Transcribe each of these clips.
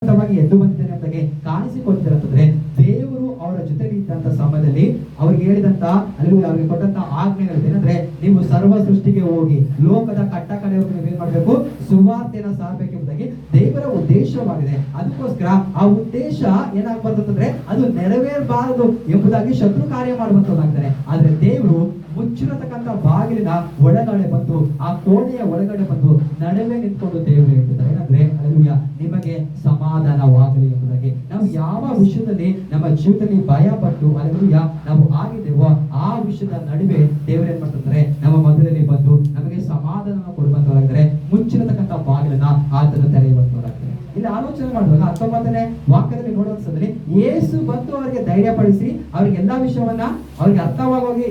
ಎದ್ದು ಬಂದಿದ್ದೇನೆ ಅಂತಾಗೆ ಕಾಣಿಸಿಕೊಳ್ತಾರೆ ಅಂತಂದ್ರೆ ದೇವರು ಅವರ ಜೊತೆಲಿ ಇದ್ದಂತ ಸಮಯದಲ್ಲಿ ಅವ್ರಿಗೆ ಹೇಳಿದಂತ ಅವ್ರಿಗೆ ಕೊಟ್ಟಂತ ಆಜ್ಞೆಗಳೇನಂದ್ರೆ ನೀವು ಸರ್ವ ಸೃಷ್ಟಿಗೆ ಹೋಗಿ ಲೋಕದ ಕಟ್ಟ ಕಡೆಯವ್ರಿಗೆ ನೀವೇನ್ ಮಾಡ್ಬೇಕು, ಸುವಾರ್ತೆನ ಸಾರಬೇಕೆಂಬುದಾಗಿ ದೇವರ ಉದ್ದೇಶವಾಗಿದೆ. ಅದಕ್ಕೋಸ್ಕರ ಆ ಉದ್ದೇಶ ಏನಾಗಬಾರ್ದು ಅಂತಂದ್ರೆ ಅದು ನೆರವೇರಬಾರದು ಎಂಬುದಾಗಿ ಶತ್ರು ಕಾರ್ಯ ಮಾಡುವಂತದ್ದಾಗ್ತಾರೆ. ಆದ್ರೆ ದೇವರು ಮುಚ್ಚಿರತಕ್ಕಂಥ ಬಾಗಿಲಿನ ಒಳಗಡೆ ಬಂದು ಆ ಕೋಣೆಯ ಒಳಗಡೆ ಬಂದು ನಡುವೆ ನಿಂತ್ಕೊಂಡು ದೇವರು ಹೇಳ್ತಿದ್ದಾರೆ ಏನಂದ್ರೆ ಅಲ್ಲೆಲೂಯಾ, ನಿಮಗೆ ಸಮಾಧಾನವಾಗಲಿ ಎಂಬುದಾಗಿ. ನಾವು ಯಾವ ವಿಷಯದಲ್ಲಿ ನಮ್ಮ ಜೀವಿತದಲ್ಲಿ ಭಯ ಪಟ್ಟು ಅಲ್ಲೆಲೂಯಾ ನಾವು ಆಗಿದ್ದೇವೋ ಆ ವಿಷಯದ ನಡುವೆ ದೇವರು ಏನ್ ಮಾಡ್ತಾರೆ, ನಮ್ಮ ಮಧ್ಯದಲ್ಲಿ ಬಂದು ನಮಗೆ ಸಮಾಧಾನ ಕೊಡುವಂತವರಾಗಿದ್ದಾರೆ. ಮುಚ್ಚಿರತಕ್ಕಂಥ ಬಾಗಿಲನ್ನ ಆತನ ತೆರೆಯುವಂತವರಾಗಿದ್ದಾರೆ. ಇಲ್ಲಿ ಆಲೋಚನೆ ಮಾಡುವಾಗ 19ನೇ ವಾಕ್ಯದಲ್ಲಿ ನೋಡುವ ಸಮಯದಲ್ಲಿ ಯೇಸು ಬಂದು ಅವರಿಗೆ ಧೈರ್ಯ ಪಡಿಸಿ ಅವ್ರಿಗೆ ಎಲ್ಲಾ ವಿಷಯವನ್ನ ಅವ್ರಿಗೆ ಅರ್ಥವಾಗೋಗಿ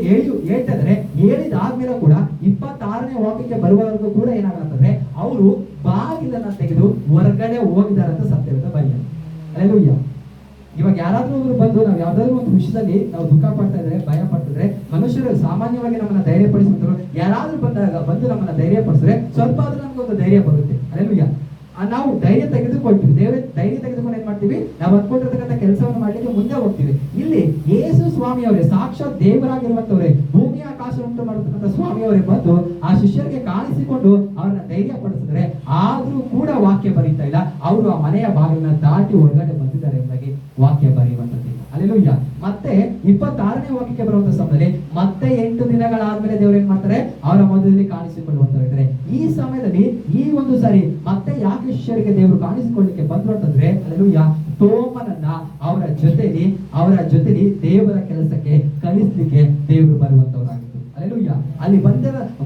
ಹೇಳ್ತಾ ಇದ್ದಾರೆ. ಹೇಳಿದಾದ್ಮೇಲೆ ಕೂಡ 26ನೇ ವಾಕ್ಯಕ್ಕೆ ಬರುವವರೆಗೂ ಕೂಡ ಏನಾಗತ್ತಂದ್ರೆ ಅವರು ಬಾಗಿಲನ್ನ ತೆಗೆದು ಹೊರಗಡೆ ಹೋಗಿದ್ದಾರೆ ಅಂತ ಸತ್ಯವೇದ ಬರೆಯುತ್ತೆ. ಅಲ್ಲೆಲೂಯಾ. ಇವಾಗ ಯಾರಾದ್ರೂ ಬಂದು ನಾವು ಯಾವ್ದಾದ್ರು ಒಂದು ವಿಷಯದಲ್ಲಿ ನಾವು ದುಃಖ ಪಡ್ತಾ ಇದ್ರೆ, ಭಯ ಪಡ್ತಿದ್ರೆ, ಮನುಷ್ಯರು ಸಾಮಾನ್ಯವಾಗಿ ನಮ್ಮನ್ನ ಧೈರ್ಯ ಪಡಿಸಿದ್ರು. ಯಾರಾದ್ರೂ ಬಂದು ನಮ್ಮನ್ನ ಧೈರ್ಯ ಪಡಿಸಿದ್ರೆ ಸ್ವಲ್ಪ ಆದ್ರೂ ನಮ್ಗೊಂದು ಧೈರ್ಯ ಬರುತ್ತೆ. ಅಲ್ಲೆಲೂಯಾ. ನಾವು ಧೈರ್ಯ ತೆಗೆದುಕೊಳ್ತೀವಿ. ಧೈರ್ಯ ತೆಗೆದುಕೊಂಡು ಏನ್ ಮಾಡ್ತೀವಿ, ನಾವು ಅಂದ್ಕೊಂಡಿರ್ತಕ್ಕಂಥ ಕೆಲಸವನ್ನು ಮಾಡ್ಲಿಕ್ಕೆ ಮುಂದೆ ಹೋಗ್ತೀವಿ. ಇಲ್ಲಿ ಯೇಸು ಸ್ವಾಮಿ ಅವರೇ, ಸಾಕ್ಷಾತ್ ದೇವರಾಗಿರುವಂತವರೇ, ಭೂಮಿ ಆಕಾಶ ಉಂಟು ಮಾಡತಕ್ಕಂಥ ಸ್ವಾಮಿ ಅವರೇ ಬಂದು ಆ ಶಿಷ್ಯರಿಗೆ ಕಾಣಿಸಿಕೊಂಡು ಅವ್ರನ್ನ ಧೈರ್ಯ ಪಡಿಸಿದ್ರೆ, ಆದ್ರೂ ಕೂಡ ವಾಕ್ಯ ಬರೀತಾ ಇಲ್ಲ. ಅವರು ಆ ಮನೆಯ ಬಾಗಿಲನ್ನ ದಾಟಿ ಹೊರಗಡೆ ಬಂದಿದ್ದಾರೆ ಎಂಬುದಾಗಿ ವಾಕ್ಯ ಬರೆಯುವಂತದ್ದು. ಅಲ್ಲೆಲೂಯಾ. ಮತ್ತೆ 26ನೇ ವಾಕ್ಯಕ್ಕೆ ಬರುವಂತ ಸಮಯದಲ್ಲಿ ಮತ್ತೆ 8 ದಿನಗಳಾದ್ಮೇಲೆ ದೇವರು ಏನ್ ಮಾಡ್ತಾರೆ, ಅವರ ಮಧ್ಯದಲ್ಲಿ ಕಾಣಿಸಿಕೊಳ್ಳುವಂತವರಿದ್ದಾರೆ. ಈ ಸಮಯದಲ್ಲಿ ಈ ಒಂದು ಸಾರಿ ಮತ್ತೆ ಯಾಕೆ ಶಿಷ್ಯರಿಗೆ ದೇವರು ಕಾಣಿಸಿಕೊಳ್ಳಲಿಕ್ಕೆ ಬಂದ್ರು ಅಂತಂದ್ರೆ ಅಲ್ಲೆಲೂಯಾ, ತೋಮನನ್ನ ಅವರ ಜೊತೆಲಿ ದೇವರ ಕೆಲಸಕ್ಕೆ ಕಲಿಸ್ಲಿಕ್ಕೆ ದೇವರು ಬರುವಂತವರಾಗಿತ್ತು. ಅಲ್ಲೆಲೂಯಾ. ಅಲ್ಲಿ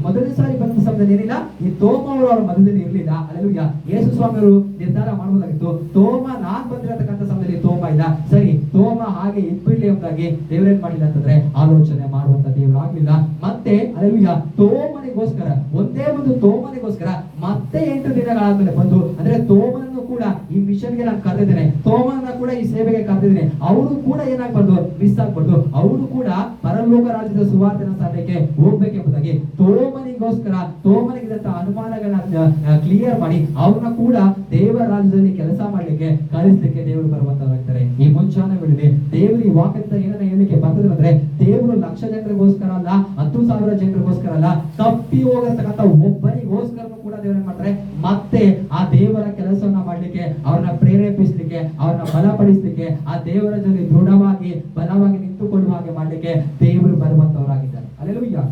ಮೊದಲನೇ ಸಾರಿ ಬಂದ ಸಮಯದಲ್ಲಿ ಏನಿಲ್ಲ, ಈ ತೋಮ ಅವರು ಅವರ ಮಧ್ಯದಲ್ಲಿ ಇರಲಿಲ್ಲ. ಅಲ್ಲೆಲೂಯಾ. ಯೇಸು ಸ್ವಾಮಿ ಅವರು ನಿರ್ಧಾರ ಮಾಡಬಹುದಾಗಿತ್ತು, ತೋಮ ನಾನ್ ಬಂದಿರತಕ್ಕಂಥ ಸಮಯದಲ್ಲಿ ತೋಮ ಇಲ್ಲ, ಸರಿ ತೋಮ ಹಾಗೆ ಇದ್ಬಿಡ್ಲಿ ಎಂಬುದಾಗಿ ದೇವರೇನ್ ಮಾಡಿಲ್ಲ ಅಂತಂದ್ರೆ ಆಲೋಚನೆ ಮಾಡುವಂತ ದೇವರು ಆಗ್ಲಿಲ್ಲ. ಮತ್ತೆ ಅಲ್ಲೆಲೂಯಾ, ತೋಮನಿಗೋಸ್ಕರ ಒಂದೇ ಒಂದು ತೋಮನಿಗೋಸ್ಕರ ಮತ್ತೆ 8 ದಿನಗಳಾದ್ಮೇಲೆ ಬಂದು, ಅಂದ್ರೆ ತೋಮನನ್ನು ಕೂಡ ಈ ಮಿಷನ್ಗೆ ನಾನು ಕರೆದಿದ್ದೇನೆ, ತೋಮನ ಕೂಡ ಈ ಸೇವೆಗೆ ಕರೆದಿದ್ದೇನೆ, ಅವರು ಕೂಡ ಏನಾಗ್ಬಾರ್ದು, ಮಿಸ್ ಆಗ್ಬಾರ್ದು, ಅವರು ಕೂಡ ಪರಲೋಕ ರಾಜ್ಯದ ಸುವಾರ್ತೆನ ಸಾರಕ್ಕೆ ಹೋಗ್ಬೇಕೆಂಬುದಾಗಿ ತೋಮನಿಗೋಸ್ಕರ ತೋಮನಿಗಿದ್ದಂತ ಅನುಮಾನಗಳನ್ನ ಕ್ಲಿಯರ್ ಮಾಡಿ ಅವ್ರನ್ನ ಕೂಡ ದೇವರ ರಾಜ್ಯದಲ್ಲಿ ಕೆಲಸ ಮಾಡ್ಲಿಕ್ಕೆ ಕಳಿಸ್ಲಿಕ್ಕೆ ದೇವರು ಬರುವಂತವರಾಗ್ತಾರೆ. ಈ ಮುಂಚಾನ ವೇಳೆಯಲ್ಲಿ ದೇವರು ಈ ವಾಕ್ಯದ ಏನನ್ನ ಹೇಳಲಿಕ್ಕೆ ಬರ್ತದೆ ಅಂದ್ರೆ, ದೇವರು 1,00,000 ಜನರಿಗೋಸ್ಕರ ಅಲ್ಲ, 10,000 ಜನರಿಗೋಸ್ಕರ ಅಲ್ಲ, ತಪ್ಪಿ ಹೋಗಿರ್ತಕ್ಕಂಥ ಒಬ್ಬನಿಗೋಸ್ಕರ ಕೂಡ ದೇವರ ಮಾಡ್ತಾರೆ. ಮತ್ತೆ ಆ ದೇವರ ಕೆಲಸವನ್ನ ಮಾಡ್ಲಿಕ್ಕೆ, ಅವ್ರನ್ನ ಪ್ರೇರೇಪಿಸ್ಲಿಕ್ಕೆ, ಅವ್ರನ್ನ ಬಲಪಡಿಸ್ಲಿಕ್ಕೆ, ಆ ದೇವರ ಜೊತೆ ದೃಢವಾಗಿ ಬಲವಾಗಿ ನಿಂತುಕೊಳ್ಳುವ ಹಾಗೆ ಮಾಡ್ಲಿಕ್ಕೆ ದೇವರು ಬರುವಂತವರಾಗಿದ್ದಾರೆ. ಅಲ್ಲೆಲೂಯಾ.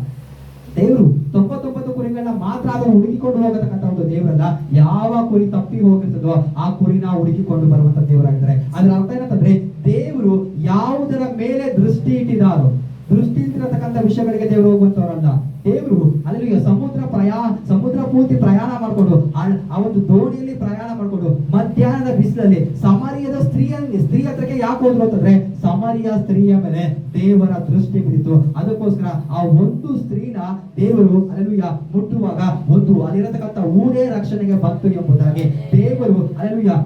ದೇವರು 99 ಕುರಿಗಳನ್ನ ಮಾತ್ರ ಅದನ್ನು ಹುಡುಕಿಕೊಂಡು ಹೋಗತಕ್ಕಂಥ ಒಂದು ದೇವರಲ್ಲ. ಯಾವ ಕುರಿ ತಪ್ಪಿ ಹೋಗಿರ್ತದೋ ಆ ಕುರಿನ ಹುಡುಕಿಕೊಂಡು ಬರುವಂತ ದೇವರಾಗಿದ್ದಾರೆ. ಅದ್ರ ಅರ್ಥ ಏನಂತಂದ್ರೆ, ದೇವರು ಯಾವುದರ ಮೇಲೆ ದೃಷ್ಟಿ ಇಟ್ಟಿರತಕ್ಕಂಥ ವಿಷಯಗಳಿಗೆ ದೇವರು ಹೋಗುವಂತವರಲ್ಲ. ದೇವರು ಅಲ್ಲಿ ಸಮುದ್ರ ಪೂರ್ತಿ ಪ್ರಯಾಣ ಮಾಡ್ಕೊಂಡು ಆ ಒಂದು ದೋಣಿಯಲ್ಲಿ ಪ್ರಯಾಣ ಮಾಡ್ಕೊಂಡು ಮಧ್ಯಾಹ್ನದ ಬಿಸಿಲಲ್ಲಿ ಸಮಾರಿಯದ ಸ್ತ್ರೀ ಹತ್ರಕ್ಕೆ ಯಾಕೆ ಹೋದ್ರು ಅಂತಂದ್ರೆ, ಸಮಾರಿಯ ಸ್ತ್ರೀಯ ಮೇಲೆ ದೇವರ ದೃಷ್ಟಿ ಬಿದ್ದಿತ್ತು. ಅದಕ್ಕೋಸ್ಕರ ಆ ಒಂದು ಸ್ತ್ರೀನ ದೇವರು ಅಲ್ಲೆಲೂಯಾ ಮುಟ್ಟುವಾಗ ಒಂದು ಅಲ್ಲಿರತಕ್ಕಂಥ ಊರೇ ರಕ್ಷಣೆಗೆ ಬಂತು ಎಂಬುದಾಗಿ ದೇವರು ಅಲ್ಲೆಲೂಯಾ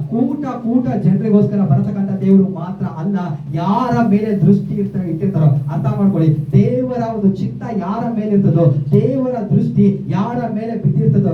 ಕೂಟ ಜನರಿಗೋಸ್ಕರ ಬರತಕ್ಕಂಥ ದೇವರು ಮಾತ್ರ ಅಲ್ಲ, ಯಾರ ಮೇಲೆ ದೃಷ್ಟಿ ಇಟ್ಟಿರ್ತಾರೋ ಅರ್ಥ ಮಾಡ್ಕೊಳ್ಳಿ. ದೇವರ ಒಂದು ಚಿತ್ತ ಯಾರ ಮೇಲೆ ಇರ್ತದೋ, ದೇವರ ದೃಷ್ಟಿ ಯಾರ ಮೇಲೆ ಬಿದ್ದಿರ್ತದೋ,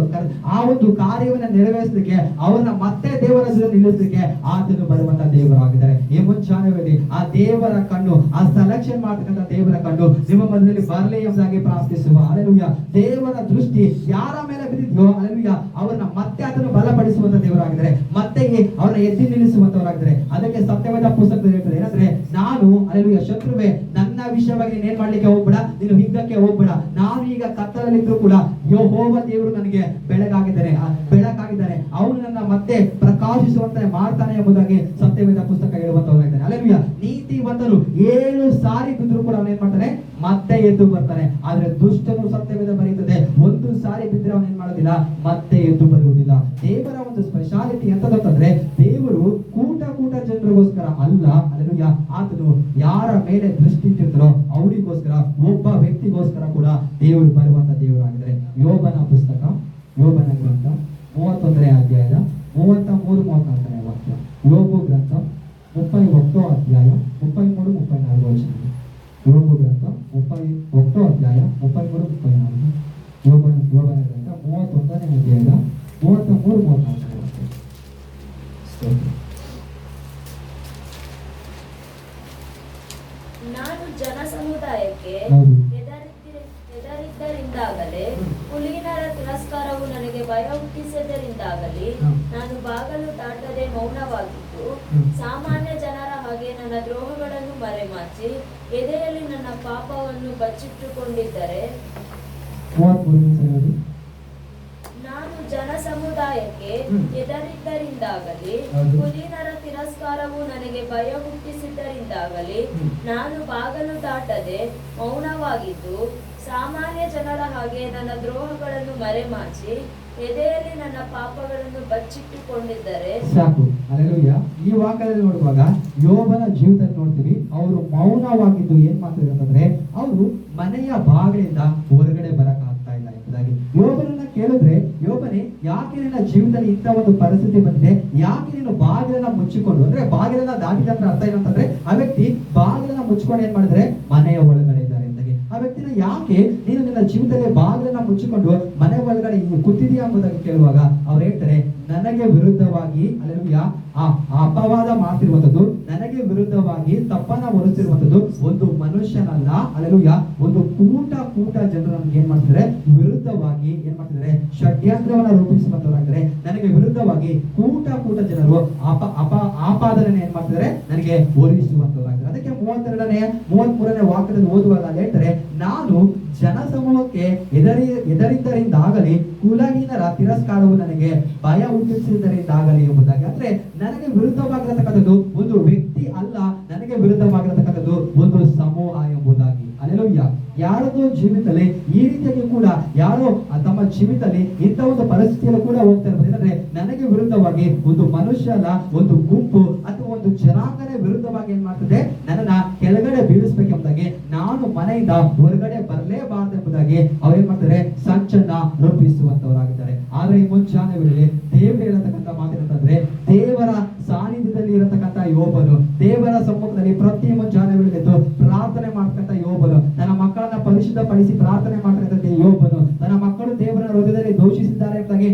ಆ ಒಂದು ಕಾರ್ಯವನ್ನ ನೆರವೇರಿಸಲಿಕ್ಕೆ, ಅವ್ರನ್ನ ಮತ್ತೆ ದೇವರ ನಿಲ್ಲಿಸಲಿಕ್ಕೆ ಆತನು ಬರುವಂತ ದೇವರಾಗಿದ್ದಾರೆ. ಈ ಮುಂಚಾನದಲ್ಲಿ ಆ ದೇವರ ಕಣ್ಣು, ಆ ಸೆಲೆಕ್ಷನ್ ಮಾಡತಕ್ಕಂಥ ದೇವರ ಕಣ್ಣು ನಿಮ್ಮ ಮಧ್ಯದಲ್ಲಿ ಬರಲಿ ಎಂಬುದಾಗಿ ಪ್ರಾರ್ಥಿಸುವ. ಅಲ್ಲೆಲೂಯಾ. ದೇವರ ದೃಷ್ಟಿ ಯಾರ ಮೇಲೆ ಬಿದ್ದಿದ್ಯೋ ಅಲ್ಲೆಲೂಯಾ ಅವ್ರನ್ನ ಮತ್ತೆ ಅದನ್ನು ಬಲಪಡಿಸುವಂತ ದೇವರಾಗಿದ್ದಾರೆ, ಮತ್ತೆ ಅವ್ರನ್ನ ಎತ್ತಿ ನಿಲ್ಲಿಸುವಂತವರಾಗಿದ್ದಾರೆ. ಅದಕ್ಕೆ ಸತ್ಯವಾದ ಪುಸ್ತಕದಲ್ಲಿ ಹೇಳ್ತಾರೆ ಏನಂದ್ರೆ, ನಾನು ಅಲ್ಲೆಲೂಯಾ ಶತ್ರುವೆ, ನನ್ನ ವಿಷಯವಾಗಿ ನೀನ್ ಏನ್ ಮಾಡ್ಲಿಕ್ಕೆ ಹೋಗ್ಬೇಡ, ನೀನು ಹಿಗ್ಗಕ್ಕೆ ಹೋಗ್ಬೇಡ, ನಾನು ಈಗ ಕತ್ತಲಲ್ಲಿದ್ರು ಕೂಡ ಯೆಹೋವ ದೇವರು ನನಗೆ ಬೆಳಕಾಗಿದ್ದಾನೆ, ಅವನು ನನ್ನ ಮತ್ತೆ ಪ್ರಕಾಶಿಸುವಂತೆ ಮಾಡ್ತಾನೆ ಎಂಬುದಾಗಿ ಸತ್ಯವೇದ ಪುಸ್ತಕ ಹೇಳುವಂತವರಾಗಿದ್ದಾನೆ. ಅಲ್ಲೆಲೂಯಾ. ನೀತಿವಂತರು 7 ಸಾರಿ ಬಿದ್ರು ಕೂಡ ಅವನೇನ್ ಮಾಡ್ತಾನೆ, ಮತ್ತೆ ಎದ್ದು ಬರ್ತಾನೆ. ಆದ್ರೆ ದುಷ್ಟನು ಸತ್ಯವೇದ ಬರೀತದೆ, 1 ಸಾರಿ ಬಿದ್ರೆ ಅವನೇನ್ ಮಾಡೋದಿಲ್ಲ, ಮತ್ತೆ ಎದ್ದು ಬರುವುದಿಲ್ಲ. ದೇವರ ಒಂದು ಸ್ಪೆಷಾಲಿಟಿ ಎಂತದಂತಂದ್ರೆ, ದೇವರು ಕೂಟ ಜನರಿಗೋಸ್ಕರ ಅಲ್ಲ, ಅಲ್ಲೆಲೂಯಾ, ಆತನು ಯಾರ ಮೇಲೆ ದೃಷ್ಟಿ ಇಟ್ಟಿರ್ತಾರೋ ಅವರಿಗೋಸ್ಕರ, ಒಬ್ಬ ವ್ಯಕ್ತಿಗೋಸ್ಕರ ಕೂಡ ದೇವರು ಬರುವಂತ ದೇವರಾಗಿದ್ದಾರೆ. ಯೋಬನ ಗ್ರಂಥ 31ನೇ ಅಧ್ಯಾಯದ 33-34ನೇ ವಾಕ್ಯ. ಯೋಬು ಗ್ರಂಥ 31 ಅಧ್ಯಾಯ 33-34 ವಚನ. ಯೋಬು ಗ್ರಂಥ 31 ಅಧ್ಯಾಯ 33-34. ಯೋಬನ ಗ್ರಂಥ 31ನೇ ಅಧ್ಯಾಯದ 33-34 ವಾಕ್ಯ. ಸಮುದಾಯಕ್ಕೆ ಹೌದು. ಹೆದರಿದ್ದರಿಂದಾಗಲೇ ಕುಲೀನರ ತಿರಸ್ಕಾರವು ನನಗೆ ಭಯ ಹುಟ್ಟಿಸಿದ್ದರಿಂದಾಗಲಿ ನಾನು ಬಾಗಲು ದಾಟದೆ ಮೌನವಾಗಿದ್ದು ಸಾಮಾನ್ಯ ಜನರ ಹಾಗೆ ನನ್ನ ದ್ರೋಹಗಳನ್ನು ಮರೆಮಾಚಿ ಎದೆಯಲ್ಲಿ ನನ್ನ ಪಾಪವನ್ನು ಬಚ್ಚಿಟ್ಟುಕೊಂಡಿದ್ದರೆ ನಾನು ಜನ ಸಮುದಾಯಕ್ಕೆ ಹೆದರಿದ್ದರಿಂದಾಗಲಿ ಕುಲೀನರ ತಿರಸ್ಕಾರವು ನನಗೆ ಭಯ ಹುಟ್ಟಿಸಿದ್ದರಿಂದಾಗಲಿ ನಾನು ಬಾಗಲು ದಾಟದೆ ಮೌನವಾಗಿದ್ದು ಸಾಮಾನ್ಯ ಜನರ ಹಾಗೆ ನನ್ನ ದ್ರೋಹಗಳನ್ನು ಮರೆಮಾಚಿ ಎದೆಯಲ್ಲಿ ನನ್ನ ಪಾಪಗಳನ್ನು ಬಚ್ಚಿಟ್ಟುಕೊಂಡಿದ್ದರೆ ಸಾಕು. ಹಲ್ಲೆಲೂಯಾ. ಈ ವಾಕ್ಯದಲ್ಲಿ ನೋಡುವಾಗ ಯೋಬನ ಜೀವಿತದಲ್ಲಿ ನೋಡ್ತೀವಿ, ಅವರು ಮೌನವಾಗಿದ್ದು ಏನ್ ಮಾಡ್ತಿದ್ರು ಅಂತಂದ್ರೆ ಅವರು ಮನೆಯ ಬಾಗಿಲಿಂದ ಹೊರಗಡೆ ಬರಕ್ ಆಗ್ತಾ ಇಲ್ಲ ಎಂಬುದಾಗಿ. ಯೋಬನನ್ನ ಕೇಳಿದ್ರೆ, ಯೋಬನೇ ಯಾಕೆ ನಿನ್ನ ಜೀವಿತದಲ್ಲಿ ಇಂಥ ಒಂದು ಪರಿಸ್ಥಿತಿ ಬಂದಿದೆ, ಯಾಕೆ ನೀನು ಬಾಗಿಲನ್ನ ಮುಚ್ಚಿಕೊಂಡು, ಅಂದ್ರೆ ಬಾಗಿಲನ್ನ ದಾಟಿದಂದ್ರೆ ಅರ್ಥ ಏನಂತಂದ್ರೆ ಆ ವ್ಯಕ್ತಿ ಬಾಗಿಲನ್ನ ಮುಚ್ಚಿಕೊಂಡು ಏನ್ ಮಾಡಿದ್ರೆ ಮನೆಯ ಒಳಗಡೆ ಇದ್ದಾರೆ ಎಂದಾಗಿ. ಆ ವ್ಯಕ್ತಿನ ಯಾಕೆ ನೀನು ನಿನ್ನ ಜೀವಿತದಲ್ಲಿ ಬಾಗಿಲನ್ನ ಮುಚ್ಚಿಕೊಂಡು ಮನೆ ಒಳಗಡೆ ಕೂತಿದೆಯಾ ಎಂಬುದಾಗಿ ಕೇಳುವಾಗ ಅವ್ರು ಹೇಳ್ತಾರೆ, ನನಗೆ ವಿರುದ್ಧವಾಗಿ ಹಲ್ಲೆಲೂಯಾ ಅಪವಾದ ಮಾಡ್ತಿರುವಂತದ್ದು, ನನಗೆ ವಿರುದ್ಧವಾಗಿ ತಪ್ಪನ್ನ ಹೊರಿಸಿರುವಂತದ್ದು ಒಂದು ಮನುಷ್ಯನಲ್ಲ, ಹಲ್ಲೆಲೂಯಾ ಒಂದು ಕೂಟ ಜನರು ನಮ್ಗೆ ಏನ್ ಮಾಡ್ತಿದ್ದಾರೆ, ವಿರುದ್ಧವಾಗಿ ಏನ್ ಮಾಡ್ತಿದ್ದಾರೆ, ಷಡ್ಯಂತ್ರವನ್ನ ರೂಪಿಸುವಂತವರಾಗಿದ್ದಾರೆ. ನನಗೆ ವಿರುದ್ಧವಾಗಿ ಕೂಟ ಜನರು ಆಪಾದನೆ ಏನ್ ಮಾಡ್ತಿದ್ದಾರೆ, ನನಗೆ ಹೊರಿಸುವಂತವರಾಗಿದ್ದಾರೆ. ಅದಕ್ಕೆ 33ನೇ ವಾಕ್ಯದಲ್ಲಿ ಓದುವಾಗ ಅಲ್ಲಿ ಹೇಳ್ತಾರೆ, ನಾನು ಜನಸಮೂಹಕ್ಕೆ ಎದರಿದ್ದರಿಂದಾಗಲಿ ಕುಲಹೀನರ ತಿರಸ್ಕಾರವು ನನಗೆ ಭಯ ಹುಟ್ಟಿಸಿದ್ದರಿಂದಾಗಲಿ ಎಂಬುದಾಗಿ. ಅಂದ್ರೆ ನನಗೆ ವಿರುದ್ಧವಾಗಿರತಕ್ಕಂಥದ್ದು ಒಂದು ವ್ಯಕ್ತಿ ಅಲ್ಲ, ನನಗೆ ವಿರುದ್ಧವಾಗಿರತಕ್ಕಂಥದ್ದು ಒಂದು ಸಮೂಹ ಎಂಬುದಾಗಿ. ಹಲ್ಲೆಲೂಯಾ. ಯಾರದೋ ಜೀವಿತದಲ್ಲಿ ಈ ರೀತಿಯಾಗಿ ಕೂಡ ಯಾರೋ ತಮ್ಮ ಜೀವಿತದಲ್ಲಿ ಇಂಥ ಒಂದು ಪರಿಸ್ಥಿತಿಯಲ್ಲೂ ಕೂಡ ಹೋಗ್ತಾ ಇರ್ಬೋದು. ಏನಂದ್ರೆ ನನಗೆ ವಿರುದ್ಧವಾಗಿ ಒಂದು ಮನುಷ್ಯ ಅಲ್ಲ, ಒಂದು ಗುಂಪು ಅಥವಾ ಒಂದು ಜನಾಂಗನೇ ವಿರುದ್ಧವಾಗಿ ಏನ್ ಮಾಡ್ತದೆ, ನನ್ನನ್ನ ಕೆಳಗಡೆ ಬೀಳಿಸ್ಬೇಕೆಂಬುದಾಗಿ, ನಾನು ಮನೆಯಿಂದ ಹೊರಗಡೆ ಬರಲೇಬಾರದು ಎಂಬುದಾಗಿ ಅವ್ರೇನ್ ಮಾಡ್ತಾರೆ, ಸಂಚನ್ನ ರೂಪಿಸುವಂತವರಾಗಿದ್ದಾರೆ. ಆದ್ರೆ ಈ ಮುಂಚಾನೆ ವೇಳೆ ದೇವರು ಹೇಳತಕ್ಕಂಥ ಮಾತೇನಂತಂದ್ರೆ, ದೇವರ ಸಾನ್ನಿಧ್ಯದಲ್ಲಿ ಇರತಕ್ಕಂಥ ಯೋಬನು, ದೇವರ ಸಮ್ಮುಖದಲ್ಲಿ ಪ್ರತಿ ಮುಂಚಾನೆ ವೇಳೆದ್ದು ಪ್ರಾರ್ಥನೆ ಮಾಡ್ತಕ್ಕಂಥ ಯೋಬನು, ತನ್ನ ಮಕ್ಕಳನ್ನ ಪರಿಶುದ್ಧಪಡಿಸಿ ಪ್ರಾರ್ಥನೆ ಮಾಡ್ತಕ್ಕಂಥ ಯೋಬನು, ತನ್ನ ಮಕ್ಕಳು ದೇವರ ಹೃದಯದಲ್ಲಿ ದೋಷಿಸಿದ್ದಾರೆ ಎಂಬುದಾಗಿ